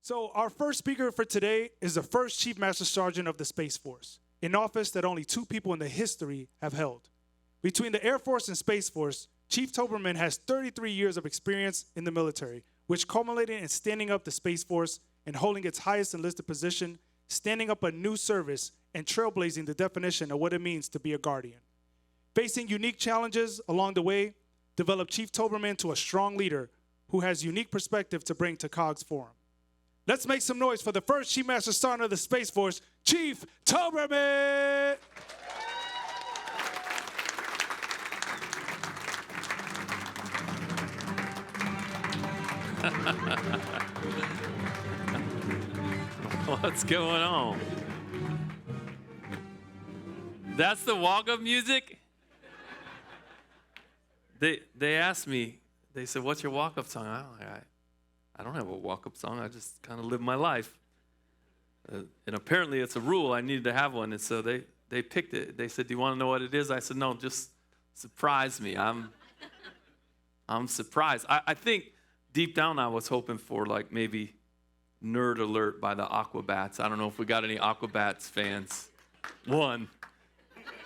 So our first speaker for today is the first Chief Master Sergeant of the Space Force, an office that only two people in the history have held. Between the Air Force and Space Force, Chief Towberman has 33 years of experience in the military, which culminated in standing up the Space Force and holding its highest enlisted position, standing up a new service, and trailblazing the definition of what it means to be a guardian. Facing unique challenges along the way, developed Chief Towberman to a strong leader who has unique perspective to bring to COGS Forum. Let's make some noise for the first Chief Master Sergeant of the Space Force, Chief Towberman! What's going on? That's the walk-up music? They asked me, they said, what's your walk-up song? I don't have a walk-up song. I just kind of live my life. And apparently it's a rule. I needed to have one. And so they picked it. They said, do you want to know what it is? I said, no, just surprise me. I'm surprised. I think deep down I was hoping for like maybe Nerd Alert by the Aquabats. I don't know if we got any Aquabats fans. 1,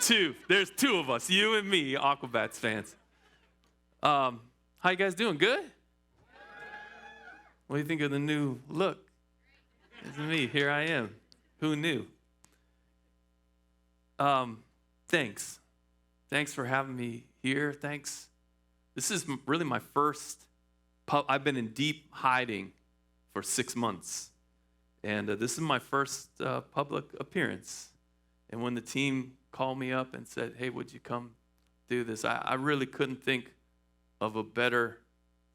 2. There's 2 of us, you and me, Aquabats fans. How you guys doing? Good? What do you think of the new look? It's me. Here I am. Who knew? Thanks. Thanks for having me here. Thanks. This is really my first. I've been in deep hiding for 6 months, and this is my first public appearance. And when the team called me up and said, "Hey, would you come do this?" I really couldn't think of a better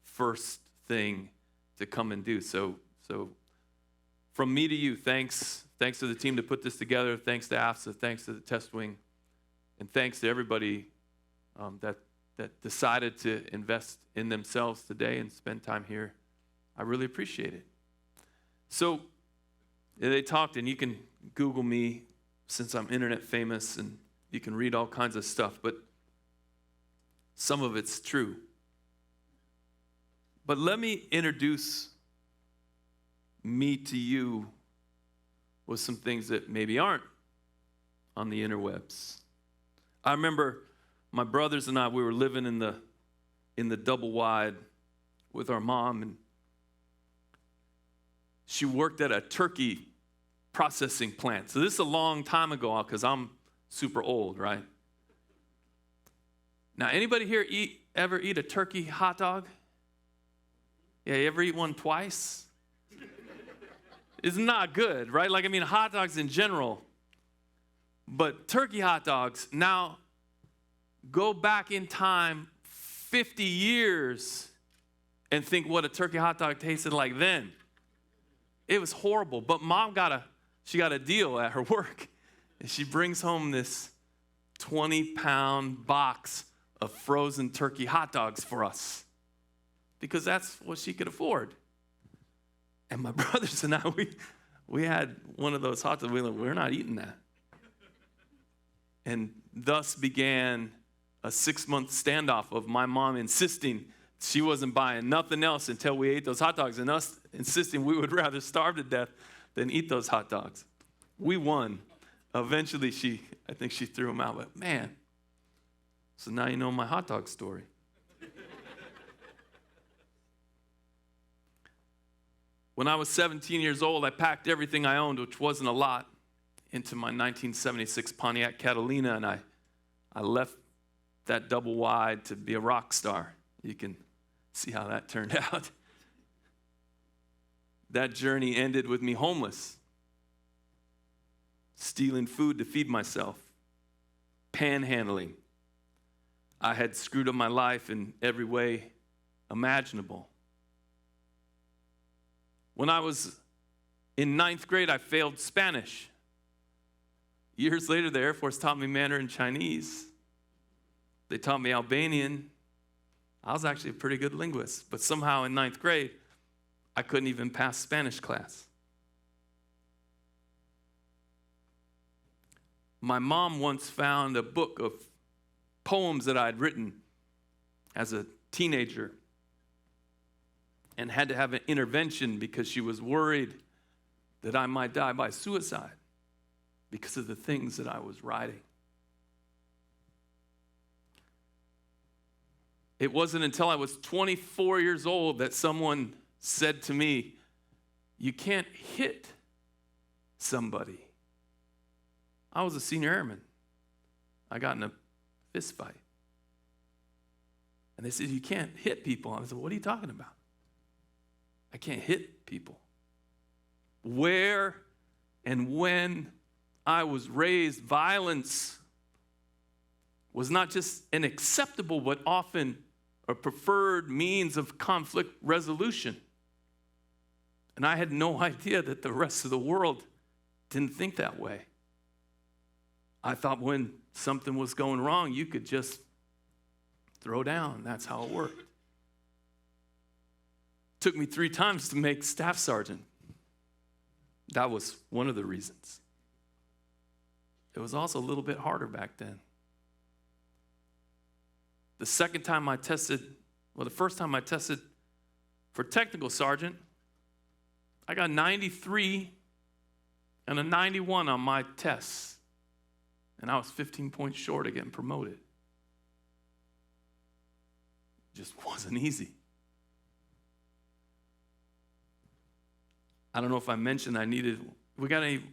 first thing to come and do. So from me to you, thanks to the team to put this together. Thanks to AFSA. Thanks to the test wing, and thanks to everybody that decided to invest in themselves today and spend time here. I really appreciate it. So they talked, and you can Google me since I'm internet famous, and you can read all kinds of stuff, but some of it's true. But let me introduce me to you with some things that maybe aren't on the interwebs. I remember my brothers and I, we were living in the double wide with our mom, and she worked at a turkey processing plant. So this is a long time ago because I'm super old, right? Now, anybody here ever eat a turkey hot dog? Yeah, you ever eat one twice? It's not good, right? Like, I mean, hot dogs in general. But turkey hot dogs, now go back in time 50 years and think what a turkey hot dog tasted like then. It was horrible. But mom got a deal at her work. And she brings home this 20-pound box of frozen turkey hot dogs for us, because that's what she could afford. And my brothers and I, we had one of those hot dogs. We're not eating that. And thus began a 6-month standoff of my mom insisting she wasn't buying nothing else until we ate those hot dogs, and us insisting we would rather starve to death than eat those hot dogs. We won. Eventually, I think she threw them out. But man, so now you know my hot dog story. When I was 17 years old, I packed everything I owned, which wasn't a lot, into my 1976 Pontiac Catalina, and I left that double wide to be a rock star. You can see how that turned out. That journey ended with me homeless, stealing food to feed myself, panhandling. I had screwed up my life in every way imaginable. When I was in 9th grade, I failed Spanish. Years later, the Air Force taught me Mandarin Chinese. They taught me Albanian. I was actually a pretty good linguist, but somehow in 9th grade, I couldn't even pass Spanish class. My mom once found a book of poems that I'd written as a teenager. and had to have an intervention because she was worried that I might die by suicide because of the things that I was writing. It wasn't until I was 24 years old that someone said to me, "You can't hit somebody." I was a senior airman. I got in a fist fight. And they said, "You can't hit people." I said, "What are you talking about? I can't hit people." Where and when I was raised, violence was not just an acceptable but often a preferred means of conflict resolution. And I had no idea that the rest of the world didn't think that way. I thought when something was going wrong, you could just throw down. That's how it worked. Took me 3 times to make staff sergeant. That was one of the reasons. It was also a little bit harder back then. The first time I tested for technical sergeant, I got 93 and a 91 on my tests. And I was 15 points short of getting promoted. Just wasn't easy. I don't know if I mentioned we got any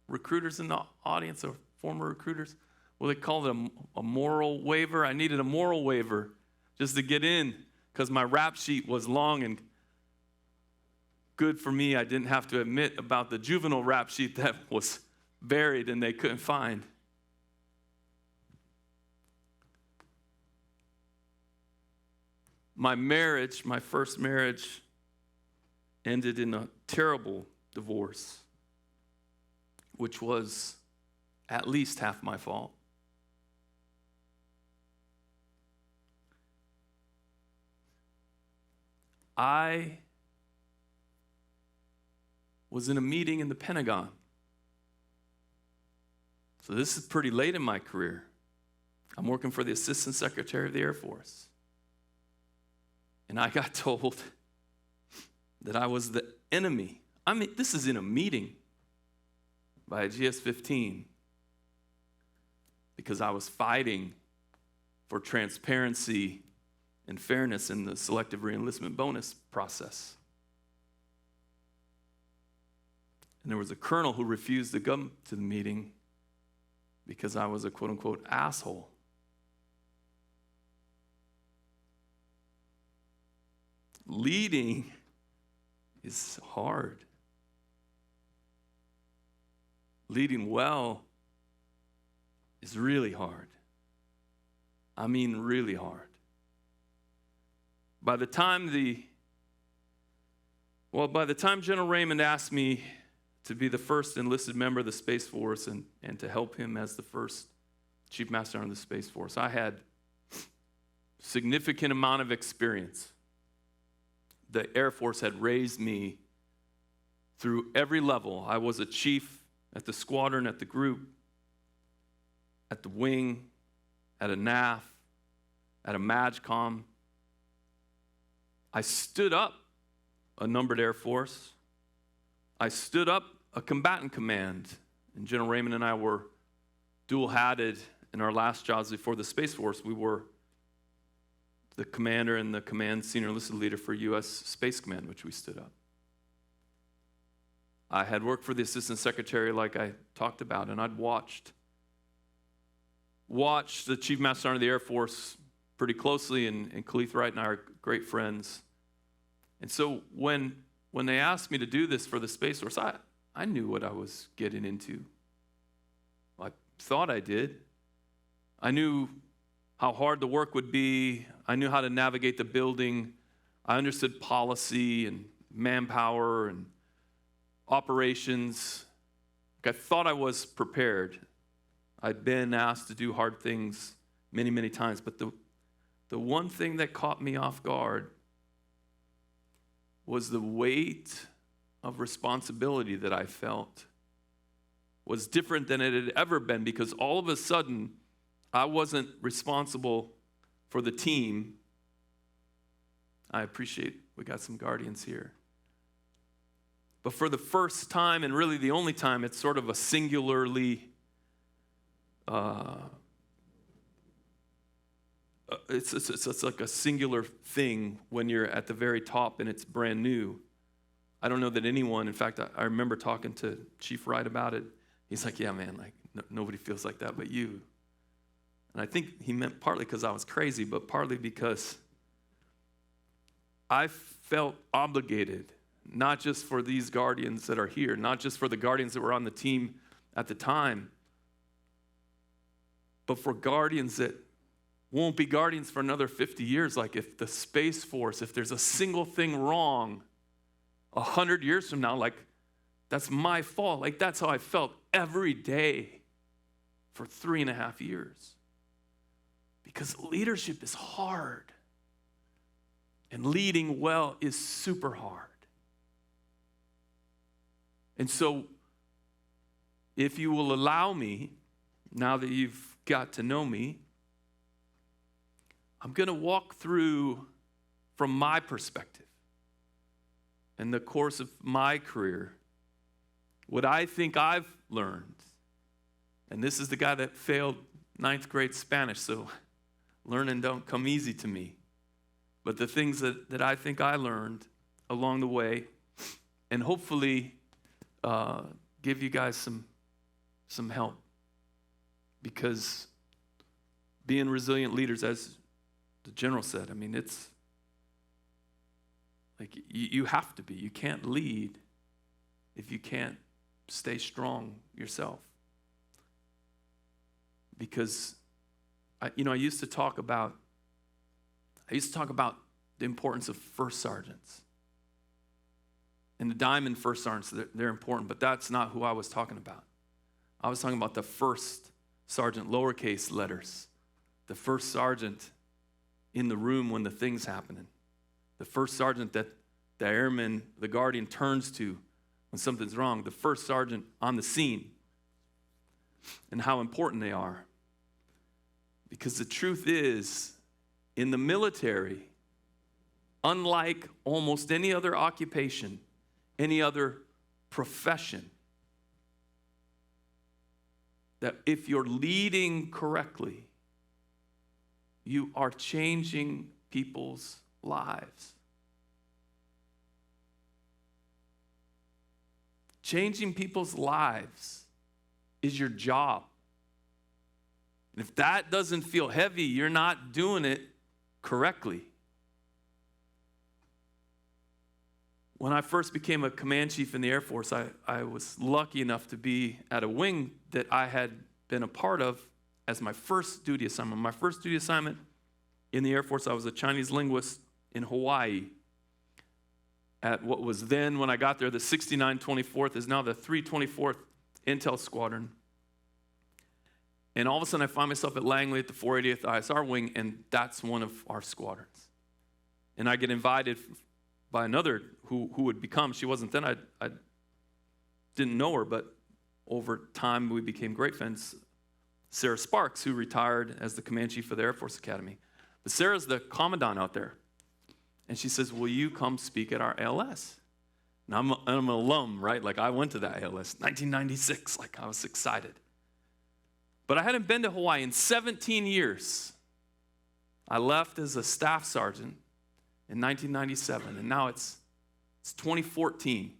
recruiters in the audience or former recruiters? Well, they call it a moral waiver. I needed a moral waiver just to get in because my rap sheet was long, and good for me, I didn't have to admit about the juvenile rap sheet that was buried and they couldn't find. My first marriage, ended in a terrible divorce, which was at least half my fault. I was in a meeting in the Pentagon. So this is pretty late in my career. I'm working for the Assistant Secretary of the Air Force. And I got told that I was the enemy. I mean, this is in a meeting by a GS-15 because I was fighting for transparency and fairness in the selective reenlistment bonus process. And there was a colonel who refused to come to the meeting because I was a quote-unquote asshole. Leading is hard. Leading well is really hard. I mean, really hard. By the time General Raymond asked me to be the first enlisted member of the Space Force and to help him as the first Chief Master Sergeant of the Space Force, I had significant amount of experience. The Air Force had raised me through every level. I was a chief at the squadron, at the group, at the wing, at a NAF, at a MAGCOM. I stood up a numbered Air Force. I stood up a combatant command. And General Raymond and I were dual-hatted in our last jobs before the Space Force. We were the commander and the command senior enlisted leader for U.S. Space Command, which we stood up. I had worked for the assistant secretary like I talked about, and I'd watched the Chief Master Sergeant of the Air Force pretty closely, and Khalif Wright and I are great friends. And so when they asked me to do this for the Space Force, I knew what I was getting into. I thought I did. I knew how hard the work would be. I knew how to navigate the building. I understood policy and manpower and operations. I thought I was prepared. I'd been asked to do hard things many, many times. But the one thing that caught me off guard was the weight of responsibility that I felt was different than it had ever been, because all of a sudden, I wasn't responsible for the team. I appreciate We got some guardians here. But for the first time, and really the only time, it's sort of a singularly, it's like a singular thing when you're at the very top and it's brand new. I don't know that anyone, in fact, I remember talking to Chief Wright about it. He's like, yeah, man, like nobody feels like that but you. And I think he meant partly because I was crazy, but partly because I felt obligated, not just for these guardians that are here, not just for the guardians that were on the team at the time, but for guardians that won't be guardians for another 50 years. Like if the Space Force, if there's a single thing wrong 100 years from now, like that's my fault. Like that's how I felt every day for 3.5 years. Because leadership is hard. And leading well is super hard. And so, if you will allow me, now that you've got to know me, I'm going to walk through from my perspective in the course of my career what I think I've learned. And this is the guy that failed 9th grade Spanish, so learning don't come easy to me. But the things that I think I learned along the way, and hopefully give you guys some help. Because being resilient leaders, as the general said, I mean, it's like you have to be. You can't lead if you can't stay strong yourself. Because I used to talk about the importance of first sergeants. And the diamond first sergeants, they're important, but that's not who I was talking about. I was talking about the first sergeant, lowercase letters. The first sergeant in the room when the thing's happening. The first sergeant that the airman, the guardian, turns to when something's wrong. The first sergeant on the scene. And how important they are. Because the truth is, in the military, unlike almost any other occupation, any other profession, that if you're leading correctly, you are changing people's lives. Changing people's lives is your job. And if that doesn't feel heavy, you're not doing it correctly. When I first became a command chief in the Air Force, I was lucky enough to be at a wing that I had been a part of as my first duty assignment. My first duty assignment in the Air Force, I was a Chinese linguist in Hawaii at what was then, when I got there, the 6924th is now the 324th Intel Squadron. And all of a sudden, I find myself at Langley at the 480th ISR wing, and that's one of our squadrons. And I get invited by another who would become, she wasn't then, I didn't know her, but over time we became great friends. Sarah Sparks, who retired as the command chief of the Air Force Academy. But Sarah's the commandant out there. And she says, will you come speak at our ALS? And I'm an alum, right? Like I went to that ALS, 1996, like I was excited. But I hadn't been to Hawaii in 17 years. I left as a staff sergeant in 1997, and now it's 2014.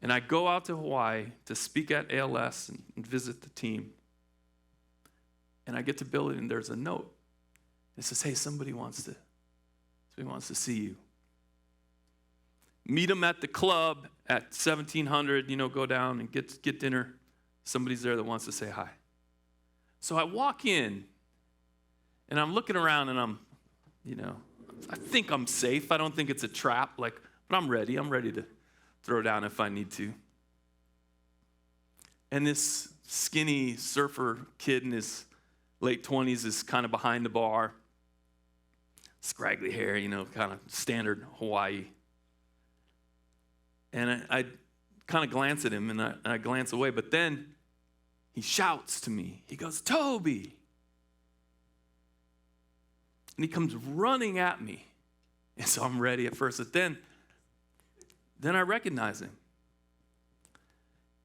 And I go out to Hawaii to speak at ALS and visit the team. And I get to build it, and there's a note. It says, hey, somebody wants to see you. Meet them at the club at 1700, go down and get dinner. Somebody's there that wants to say hi. So I walk in, and I'm looking around, and I'm, I think I'm safe. I don't think it's a trap, but I'm ready. I'm ready to throw down if I need to. And this skinny surfer kid in his late 20s is kind of behind the bar. Scraggly hair, kind of standard Hawaii. And I kind of glance at him, and I glance away, but then he shouts to me. He goes, Toby. And he comes running at me. And so I'm ready at first. But then I recognize him.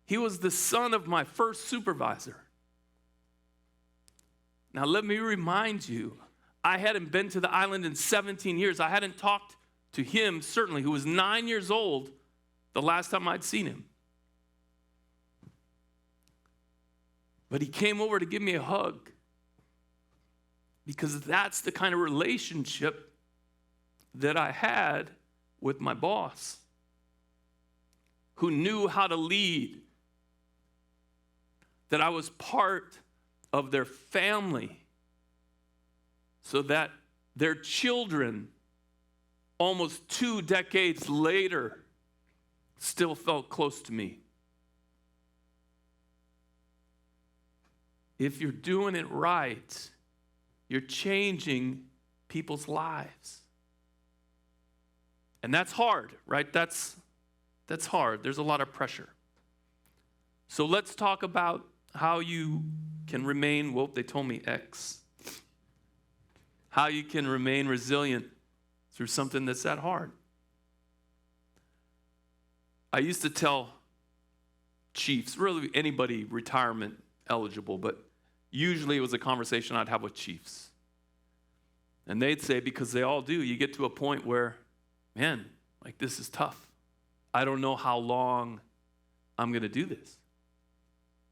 He was the son of my first supervisor. Now, let me remind you, I hadn't been to the island in 17 years. I hadn't talked to him, certainly, who was 9 years old the last time I'd seen him. But he came over to give me a hug because that's the kind of relationship that I had with my boss, who knew how to lead, that I was part of their family, so that their children, almost 2 decades later, still felt close to me. If you're doing it right, you're changing people's lives. And that's hard, right? That's hard. There's a lot of pressure. So let's talk about how you can remain, well, they told me X. How you can remain resilient through something that's that hard. I used to tell chiefs, really anybody retirement eligible, but usually it was a conversation I'd have with chiefs. And they'd say, because they all do, you get to a point where, man, like this is tough. I don't know how long I'm going to do this.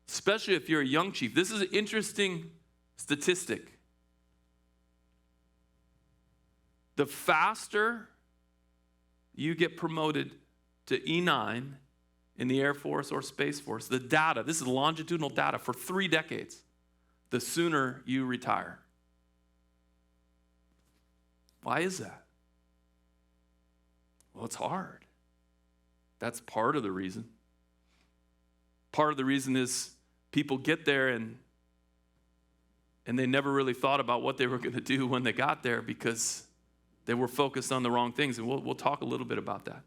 Especially if you're a young chief. This is an interesting statistic. The faster you get promoted to E9 in the Air Force or Space Force, the data, this is longitudinal data for 3 decades, the sooner you retire. Why is that? Well, it's hard. That's part of the reason. Part of the reason is people get there and they never really thought about what they were going to do when they got there because they were focused on the wrong things. And we'll talk a little bit about that.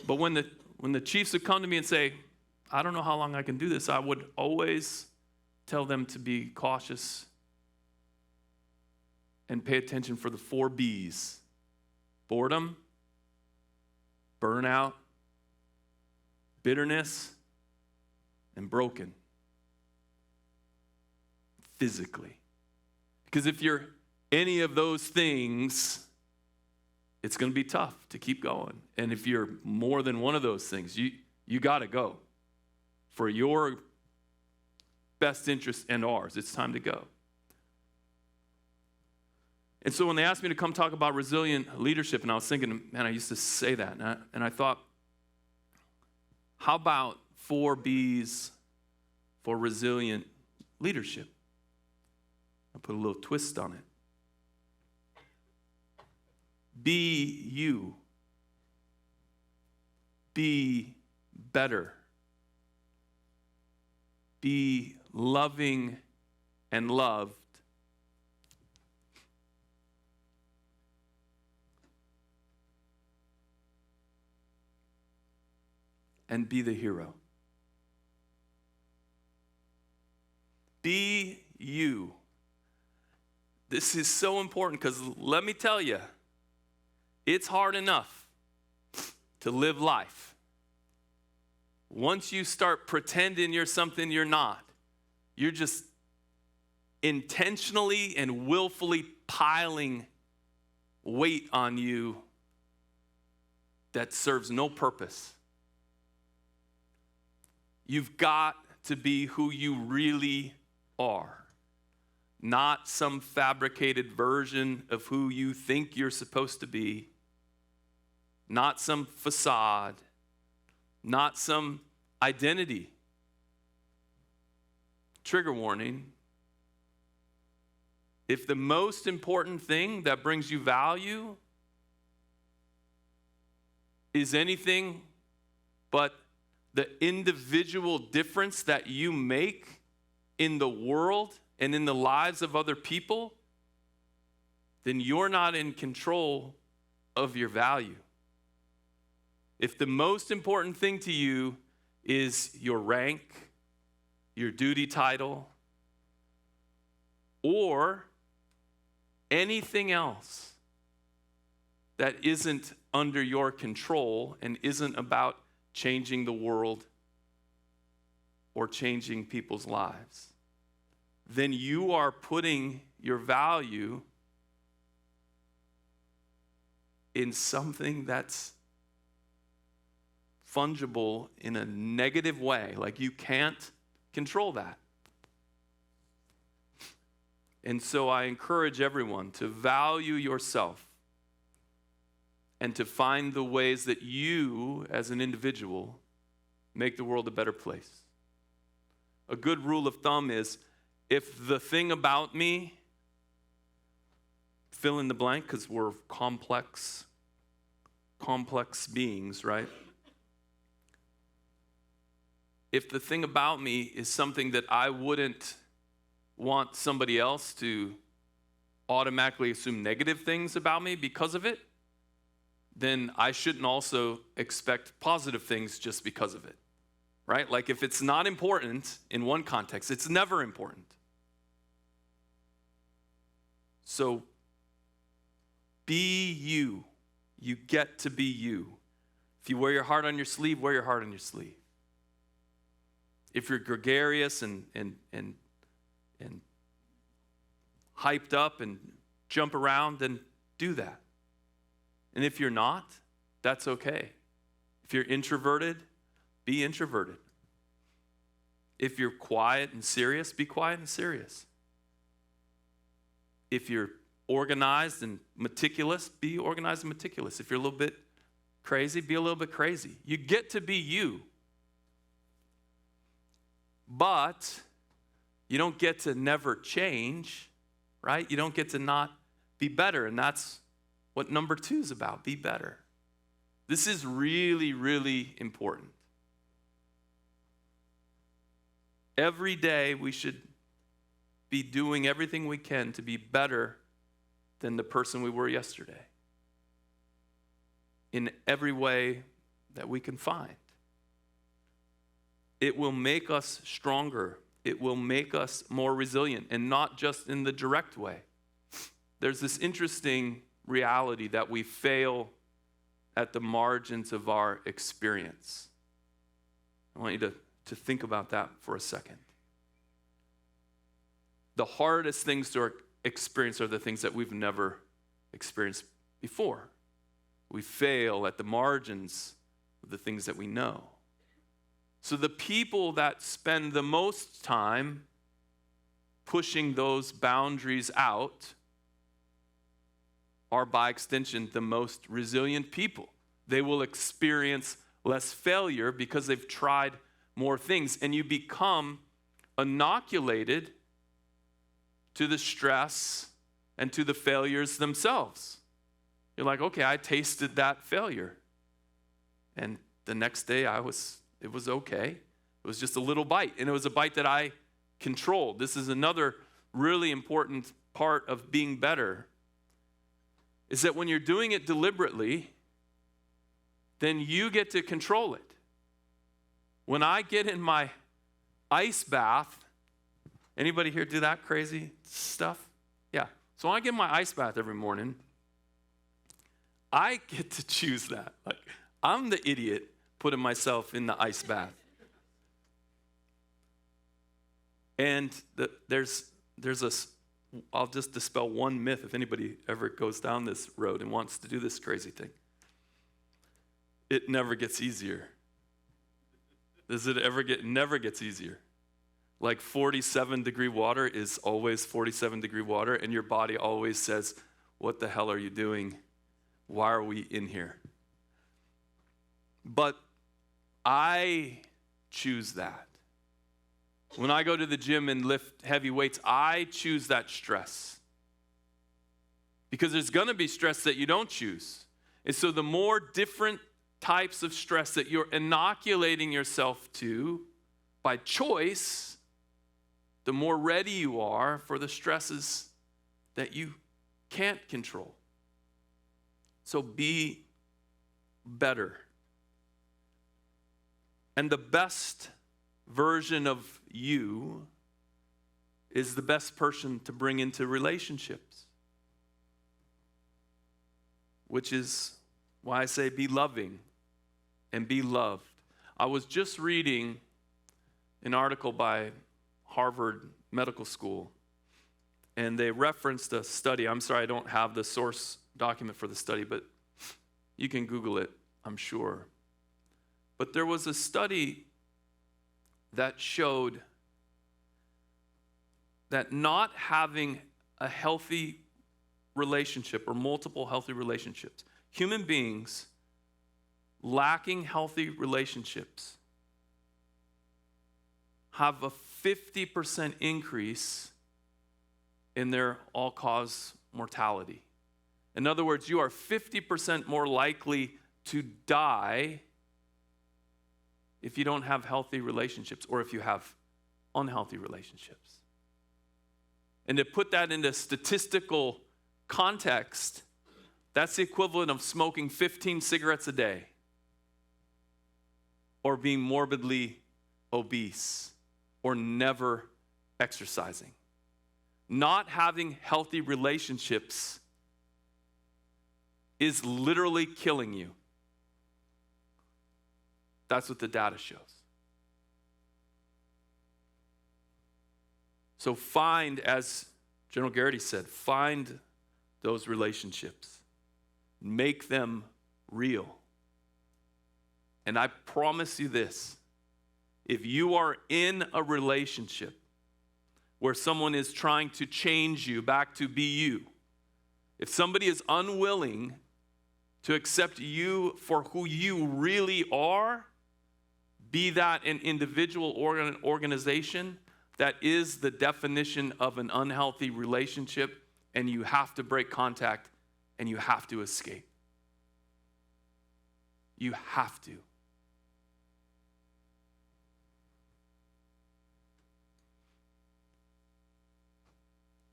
But when the chiefs would come to me and say, I don't know how long I can do this, I would always tell them to be cautious and pay attention for the 4 B's. Boredom, burnout, bitterness, and broken. Physically. Because if you're any of those things, it's going to be tough to keep going. And if you're more than one of those things, you got to go. For your best interest and ours, it's time to go. And so when they asked me to come talk about resilient leadership, and I was thinking, man, I used to say that, and I thought, how about 4 B's for resilient leadership? I put a little twist on it. Be you. Be better. Be loving and loved. And be the hero. Be you. This is so important because let me tell you, it's hard enough to live life. Once you start pretending you're something you're not, you're just intentionally and willfully piling weight on you that serves no purpose. You've got to be who you really are, not some fabricated version of who you think you're supposed to be, not some facade, not some identity. Trigger warning. If the most important thing that brings you value is anything but the individual difference that you make in the world and in the lives of other people, then you're not in control of your value. If the most important thing to you is your rank, your duty title, or anything else, that isn't under your control and isn't about changing the world or changing people's lives, then you are putting your value in something that's fungible in a negative way. Like you can't control that. And so I encourage everyone to value yourself and to find the ways that you, as an individual, make the world a better place. A good rule of thumb is, if the thing about me, fill in the blank, because we're complex beings, right? If the thing about me is something that I wouldn't want somebody else to automatically assume negative things about me because of it, then I shouldn't also expect positive things just because of it, right? Like if it's not important in one context, it's never important. So be you. You get to be you. If you wear your heart on your sleeve, wear your heart on your sleeve. If you're gregarious and hyped up and jump around, then do that. And if you're not, that's okay. If you're introverted, be introverted. If you're quiet and serious, be quiet and serious. If you're organized and meticulous, be organized and meticulous. If you're a little bit crazy, be a little bit crazy. You get to be you. But you don't get to never change, right? You don't get to not be better. And that's what number 2 is about. Be better. This is really, really important. Every day we should be doing everything we can to be better than the person we were yesterday, in every way that we can find. It will make us stronger. It will make us more resilient, and not just in the direct way. There's this interesting reality that we fail at the margins of our experience. I want you to think about that for a second. The hardest things to experience are the things that we've never experienced before. We fail at the margins of the things that we know. So the people that spend the most time pushing those boundaries out are, by extension, the most resilient people. They will experience less failure because they've tried more things. And you become inoculated to the stress and to the failures themselves. You're like, okay, I tasted that failure. And the next day it was okay. It was just a little bite, and it was a bite that I controlled. This is another really important part of being better, is that when you're doing it deliberately, then you get to control it. When I get in my ice bath, anybody here do that crazy stuff? Yeah. So when I get in my ice bath every morning, I get to choose that. Like, I'm the idiot putting myself in the ice bath. And I'll just dispel one myth if anybody ever goes down this road and wants to do this crazy thing. It never gets easier. Does it ever get? It never gets easier. Like 47-degree water is always 47-degree water, and your body always says, what the hell are you doing? Why are we in here? But I choose that. When I go to the gym and lift heavy weights, I choose that stress. Because there's going to be stress that you don't choose. And so the more different types of stress that you're inoculating yourself to by choice, the more ready you are for the stresses that you can't control. So be better. And the best version of you is the best person to bring into relationships. which is why I say be loving and be loved. I was just reading an article by Harvard Medical School, and they referenced a study. I'm sorry, I don't have the source document for the study, but you can Google it, I'm sure. But there was a study that showed that not having a healthy relationship or multiple healthy relationships, human beings lacking healthy relationships have a 50% increase in their all-cause mortality. In other words, you are 50% more likely to die if you don't have healthy relationships or if you have unhealthy relationships. And to put that into statistical context, that's the equivalent of smoking 15 cigarettes a day or being morbidly obese or never exercising. Not having healthy relationships is literally killing you. That's what the data shows. So find, as General Garrity said, find those relationships. Make them real. And I promise you this, if you are in a relationship where someone is trying to change you back to be you, if somebody is unwilling to accept you for who you really are, be that an individual or an organization, that is the definition of an unhealthy relationship, and you have to break contact and you have to escape. You have to.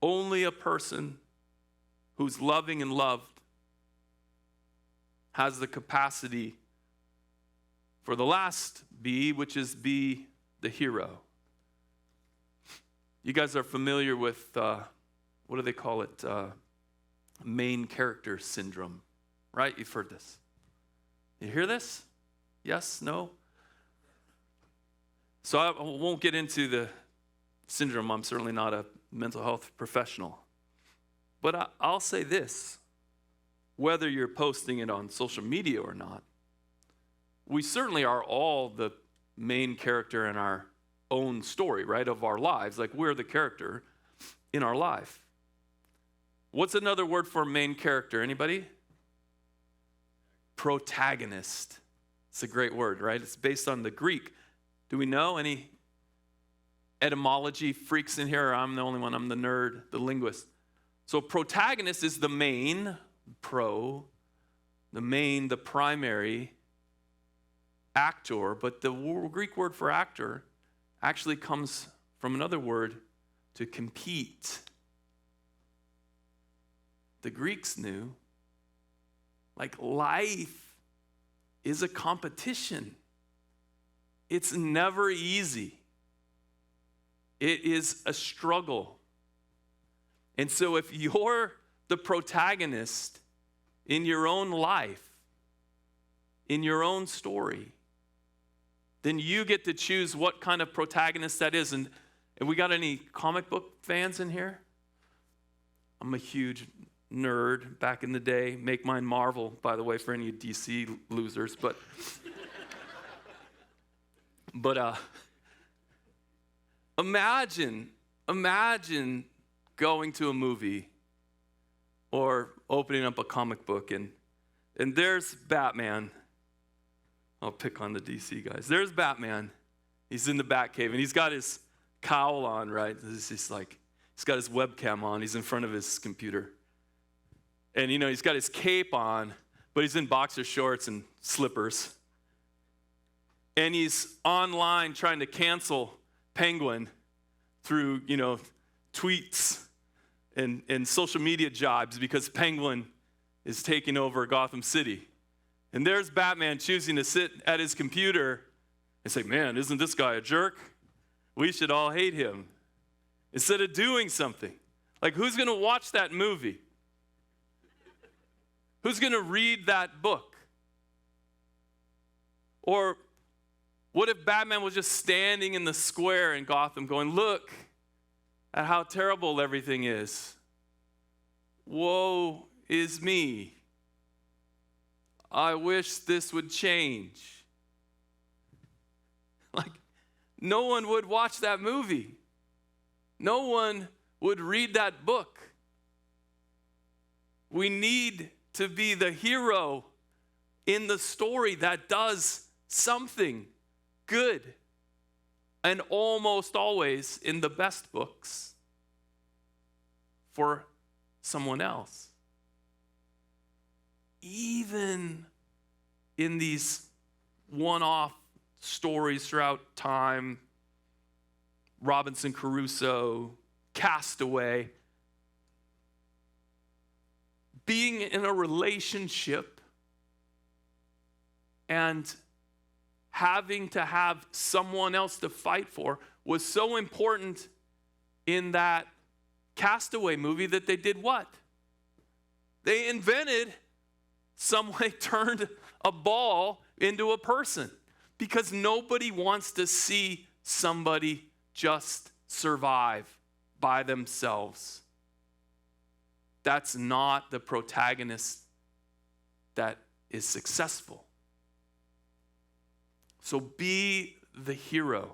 Only a person who's loving and loved has the capacity for the last B, which is be the hero. You guys are familiar with, what do they call it? Main character syndrome, right? You've heard this. You hear this? Yes? No? So I won't get into the syndrome. I'm certainly not a mental health professional. But I'll say this, whether you're posting it on social media or not, we certainly are all the main character in our own story, right, of our lives. Like, we're the character in our life. What's another word for main character? Anybody? Protagonist. It's a great word, right? It's based on the Greek. Do we know any etymology freaks in here? Or I'm the only one, I'm the nerd, the linguist. So protagonist is the main, the primary actor, but the Greek word for actor actually comes from another word, to compete. The Greeks knew, like, life is a competition. It's never easy. It is a struggle. And so if you're the protagonist in your own life, in your own story, then you get to choose what kind of protagonist that is. And have we got any comic book fans in here? I'm a huge nerd back in the day. Make mine Marvel, by the way, for any DC losers. But imagine going to a movie or opening up a comic book and there's Batman. I'll pick on the DC guys. There's Batman. He's in the Batcave, and he's got his cowl on, right? He's just like, he's got his webcam on. He's in front of his computer. And, he's got his cape on, but he's in boxer shorts and slippers. And he's online trying to cancel Penguin through, tweets and social media jibes because Penguin is taking over Gotham City. And there's Batman choosing to sit at his computer and say, man, isn't this guy a jerk? We should all hate him. Instead of doing something. Like, who's going to watch that movie? Who's going to read that book? Or what if Batman was just standing in the square in Gotham going, look at how terrible everything is. Woe is me. I wish this would change. Like, no one would watch that movie. No one would read that book. We need to be the hero in the story that does something good. And almost always in the best books for someone else. Even in these one-off stories throughout time, Robinson Crusoe, Castaway, being in a relationship and having to have someone else to fight for was so important in that Castaway movie that they did what? They invented some way turned a ball into a person because nobody wants to see somebody just survive by themselves. That's not the protagonist that is successful. So be the hero.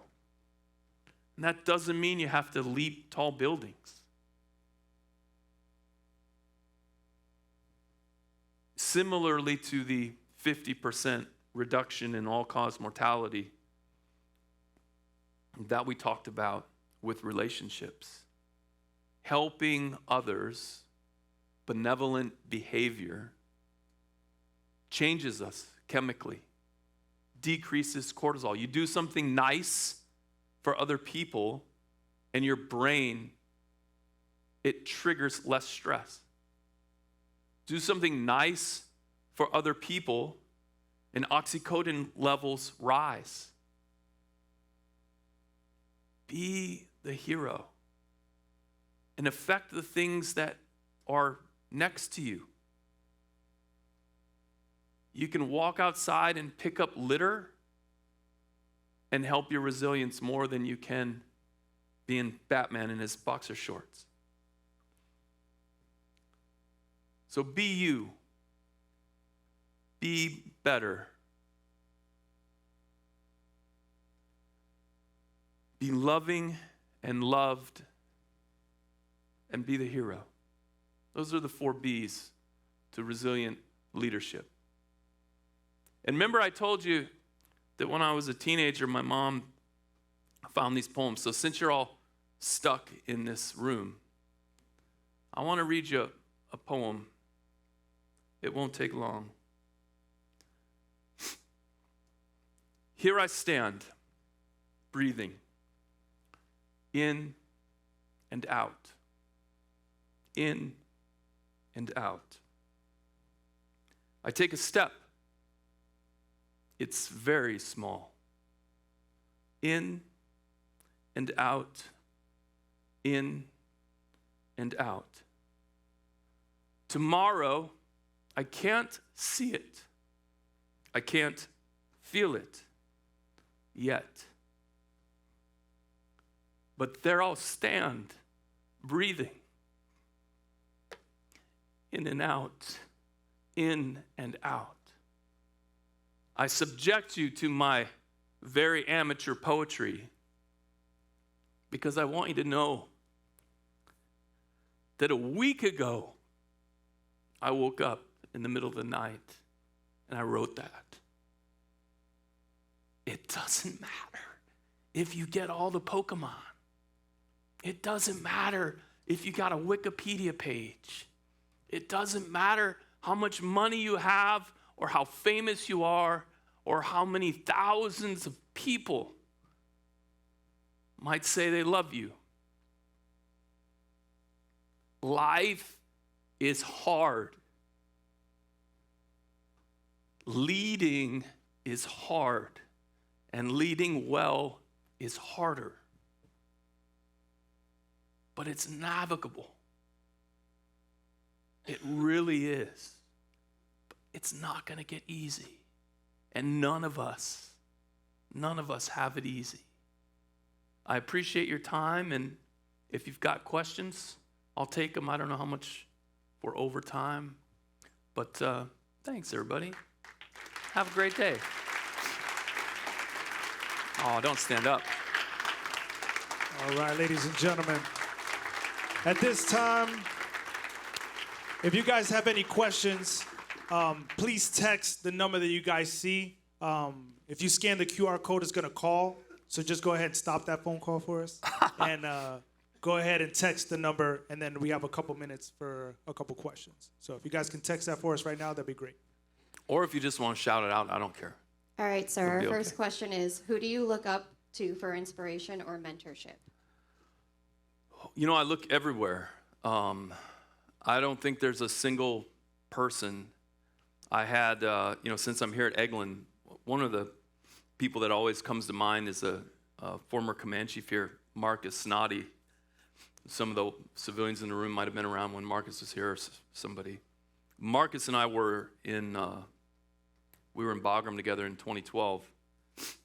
And that doesn't mean you have to leap tall buildings. Similarly to the 50% reduction in all-cause mortality that we talked about with relationships, helping others, benevolent behavior, changes us chemically, decreases cortisol. You do something nice for other people, and your brain, it triggers less stress. Do something nice for other people, and oxytocin levels rise. Be the hero and affect the things that are next to you. You can walk outside and pick up litter and help your resilience more than you can being Batman in his boxer shorts. So be you. Be better. Be loving and loved and be the hero. Those are the 4 B's to resilient leadership. And remember I told you that when I was a teenager, my mom found these poems. So since you're all stuck in this room, I want to read you a poem. It won't take long. Here I stand, breathing, in and out, in and out. I take a step. It's very small. In and out, in and out. Tomorrow, I can't see it. I can't feel it yet. But there I'll stand, breathing. In and out, in and out. I subject you to my very amateur poetry because I want you to know that a week ago, I woke up in the middle of the night and I wrote that. It doesn't matter if you get all the Pokemon. It doesn't matter if you got a Wikipedia page. It doesn't matter how much money you have or how famous you are or how many thousands of people might say they love you. Life is hard. Leading is hard, and leading well is harder. But it's navigable. It really is. it's not going to get easy. And none of us have it easy. I appreciate your time, and if you've got questions, I'll take them. I don't know how much we're over time, but thanks, everybody. Have a great day. Oh, don't stand up. All right, ladies and gentlemen. At this time, if you guys have any questions, please text the number that you guys see. If you scan the QR code, it's going to call. So just go ahead and stop that phone call for us. And go ahead and text the number, and then we have a couple minutes for a couple questions. So if you guys can text that for us right now, that'd be great. Or if you just want to shout it out, I don't care. All right, sir. Our It'll be first okay. question is, who do you look up to for inspiration or mentorship? You know, I look everywhere. I don't think there's a single person. I had, since I'm here at Eglin, one of the people that always comes to mind is a former command chief here, Marcus Snoddy. Some of the civilians in the room might have been around when Marcus was here, or somebody. Marcus and I were in Bagram together in 2012,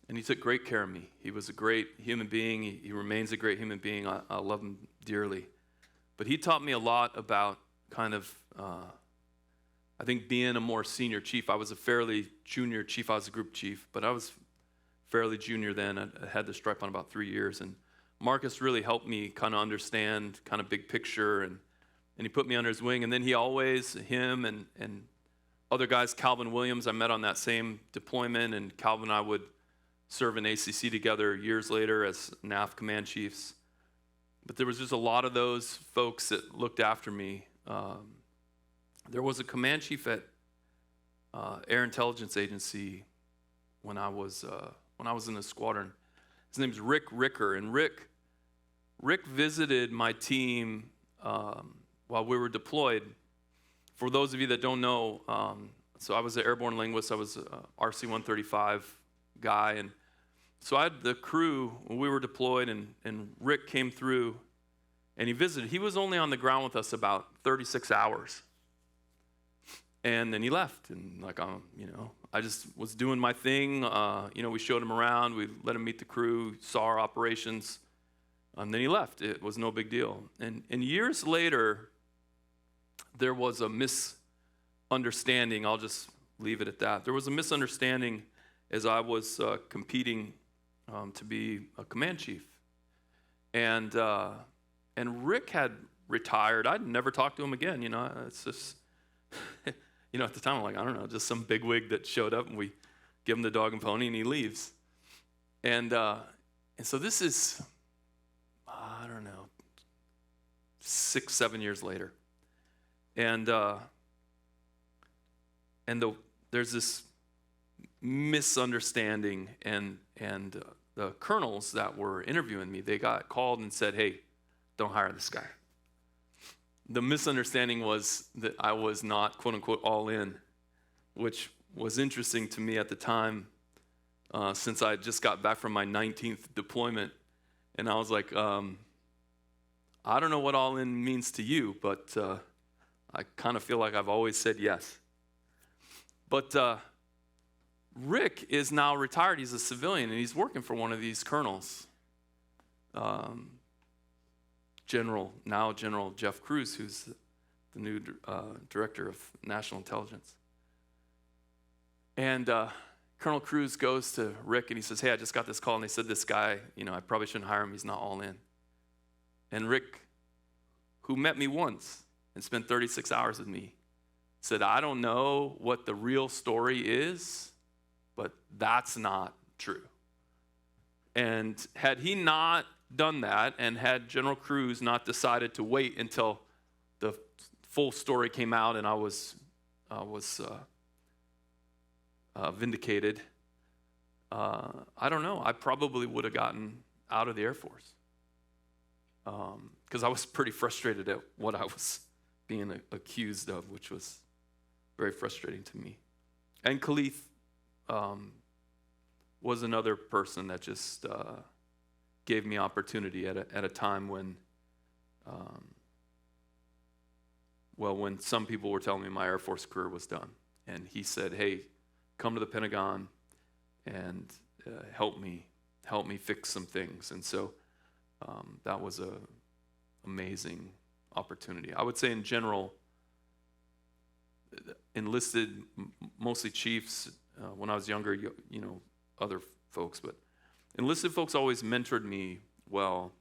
and he took great care of me. He was a great human being. He remains a great human being. I love him dearly. But he taught me a lot about kind of, I think, being a more senior chief. I was a fairly junior chief. I was a group chief, but I was fairly junior then. I had the stripe on about 3 years, and Marcus really helped me kind of understand kind of big picture, and he put me under his wing. And then him and other guys, Calvin Williams, I met on that same deployment, and Calvin and I would serve in ACC together years later as NAF command chiefs. But there was just a lot of those folks that looked after me. There was a command chief at Air Intelligence Agency when I was in the squadron. His name's Rick Ricker, and Rick visited my team while we were deployed. For those of you that don't know, so I was an airborne linguist. I was a RC-135 guy, and so I had the crew when we were deployed, and Rick came through, and he visited. He was only on the ground with us about 36 hours, and then he left. And I just was doing my thing. We showed him around. We let him meet the crew, saw our operations, and then he left. It was no big deal. And years later, there was a misunderstanding. I'll just leave it at that. There was a misunderstanding as I was competing to be a command chief. And Rick had retired. I'd never talked to him again. It's just, at the time, I'm like, I don't know, just some bigwig that showed up, and we give him the dog and pony, and he leaves. And so this is, I don't know, 6-7 years later. And there's this misunderstanding, and the colonels that were interviewing me, they got called and said, hey, don't hire this guy. The misunderstanding was that I was not, quote unquote, all in, which was interesting to me at the time, since I just got back from my 19th deployment. And I was like, I don't know what all in means to you, but I kind of feel like I've always said yes. But Rick is now retired. He's a civilian, and he's working for one of these colonels. General Jeff Cruz, who's the new director of national intelligence. And Colonel Cruz goes to Rick, and he says, hey, I just got this call, and they said this guy, I probably shouldn't hire him. He's not all in. And Rick, who met me once and spent 36 hours with me, said, I don't know what the real story is, but that's not true. And had he not done that, and had General Cruz not decided to wait until the full story came out and I was vindicated, I don't know. I probably would have gotten out of the Air Force, because I was pretty frustrated at what I was being accused of, which was very frustrating to me. And Khalif was another person that just gave me opportunity at a time when, when some people were telling me my Air Force career was done. and he said, hey, come to the Pentagon and help me fix some things. And so that was a amazing opportunity. I would say in general, enlisted, mostly chiefs, when I was younger, you know, other folks, but enlisted folks always mentored me well,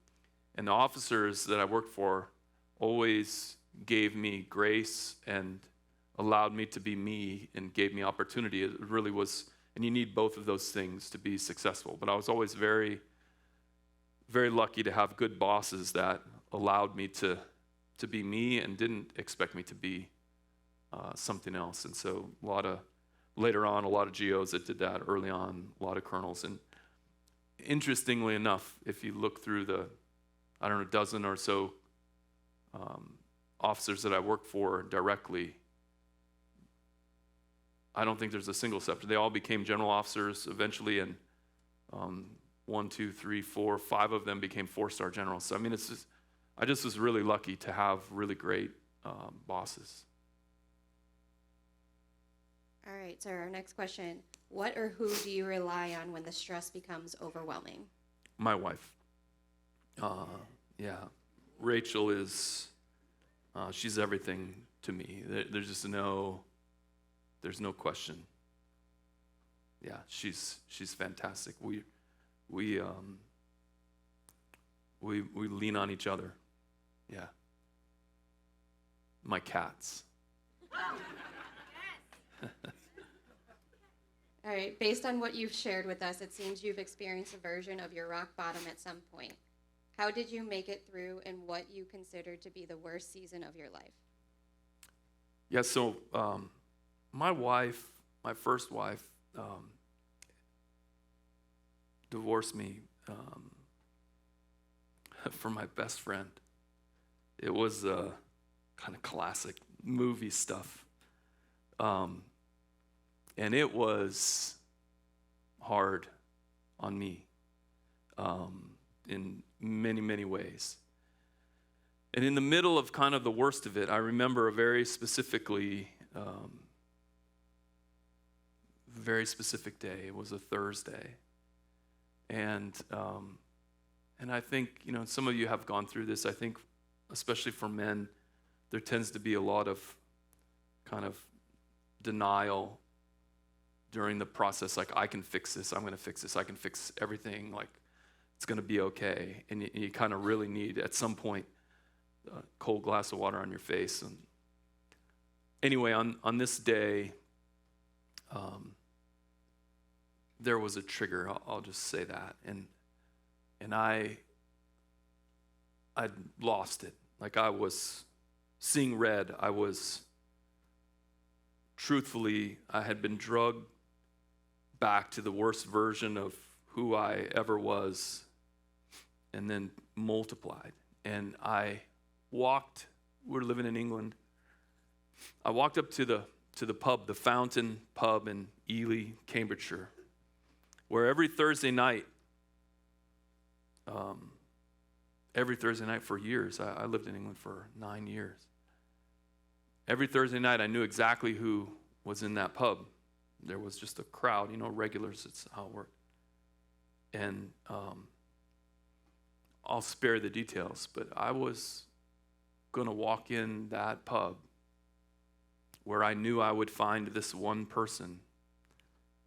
and the officers that I worked for always gave me grace and allowed me to be me and gave me opportunity. It really was, and you need both of those things to be successful. But I was always very, very lucky to have good bosses that allowed me to be me and didn't expect me to be something else. And so later on, a lot of GOs that did that early on, a lot of colonels. And interestingly enough, if you look through the, I don't know, dozen or so officers that I worked for directly, I don't think there's a single exception. They all became general officers eventually, and 1, 2, 3, 4, 5 of them became 4-star generals. So I mean, I just was really lucky to have really great bosses. All right, so our next question. What or who do you rely on when the stress becomes overwhelming? My wife. Yeah. Rachel is, she's everything to me. There's no question. Yeah, she's fantastic. We lean on each other. Yeah. My cats. All right, based on what you've shared with us, it seems you've experienced a version of your rock bottom at some point. How did you make it through, and what you consider to be the worst season of your life? Yeah, so my first wife, divorced me from my best friend. It was kind of classic movie stuff. And it was hard on me in many, many ways. And in the middle of kind of the worst of it, I remember a very specific day. It was a Thursday. And I think, you know, some of you have gone through this. I think, especially for men, there tends to be a lot of kind of denial during the process, like, I can fix this, I'm going to fix this, I can fix everything, like, it's going to be okay. And you kind of really need, at some point, a cold glass of water on your face. And anyway, on this day, there was a trigger, I'll just say that. And I'd lost it. Like, I was seeing red. Truthfully, I had been drugged back to the worst version of who I ever was, and then multiplied. And I walked, we're living in England, I walked up to the pub, the Fountain Pub in Ely, Cambridgeshire, where every Thursday night for years, I lived in England for 9 years. Every Thursday night, I knew exactly who was in that pub. There was just a crowd, you know, regulars, it's how it worked. And I'll spare the details, but I was going to walk in that pub where I knew I would find this one person,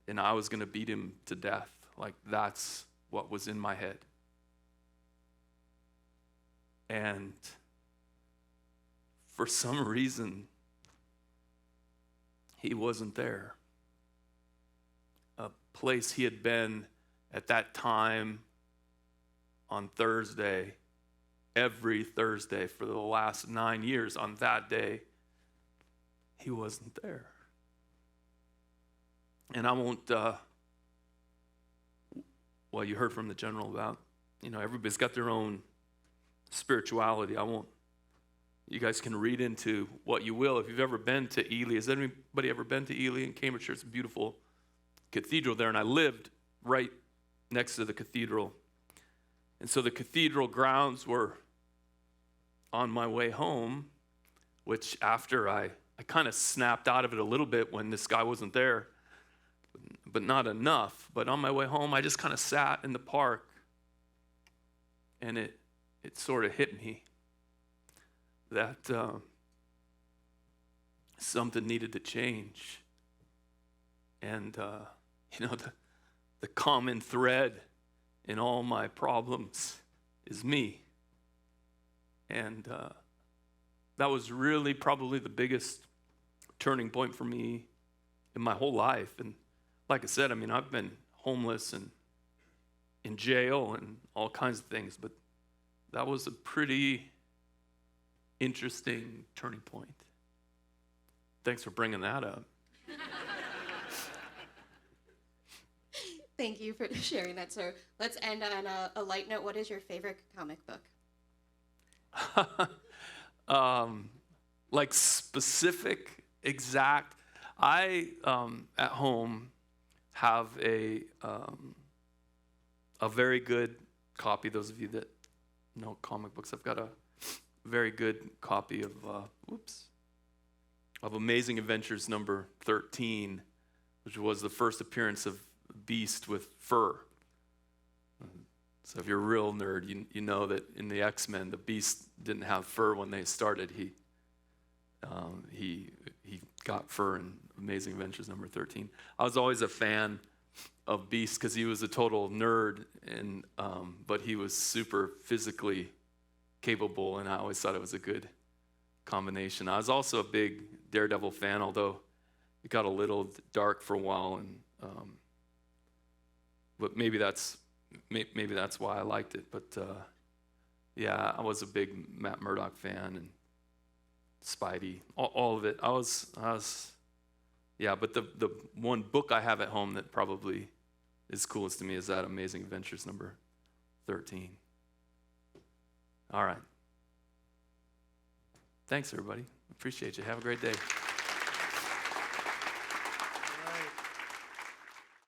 and I was going to beat him to death. Like, that's what was in my head. And for some reason, he wasn't there. A place he had been at that time on Thursday, every Thursday for the last 9 years, on that day, he wasn't there. And I won't, well, you heard from the general about, you know, everybody's got their own spirituality. You guys can read into what you will. If you've ever been to Ely, has anybody ever been to Ely in Cambridgeshire? It's a beautiful cathedral there, and I lived right next to the cathedral. And so the cathedral grounds were on my way home, which after I I kind of snapped out of it a little bit when this guy wasn't there, but not enough. But on my way home, I just kind of sat in the park, and it sort of hit me that something needed to change. And, the common thread in all my problems is me. And that was really probably the biggest turning point for me in my whole life. And like I said, I've been homeless and in jail and all kinds of things, but that was a pretty interesting turning point. Thanks for bringing that up. Thank you for sharing that, sir. Let's end on a light note. What is your favorite comic book? Like specific, exact. I at home have a very good copy. Those of you that know comic books, I've got a very good copy of Amazing Adventures number 13, which was the first appearance of Beast with fur. So if you're a real nerd, you know that in the X-Men, the Beast didn't have fur when they started. He got fur in Amazing Adventures number 13. I was always a fan of Beast because he was a total nerd, and but he was super physically capable, and I always thought it was a good combination. I was also a big Daredevil fan, although it got a little dark for a while, and but maybe that's why I liked it. But yeah, I was a big Matt Murdock fan and Spidey, all of it. I was yeah. But the one book I have at home that probably is coolest to me is that Amazing Adventures number 13. All right. Thanks, everybody. Appreciate you. Have a great day.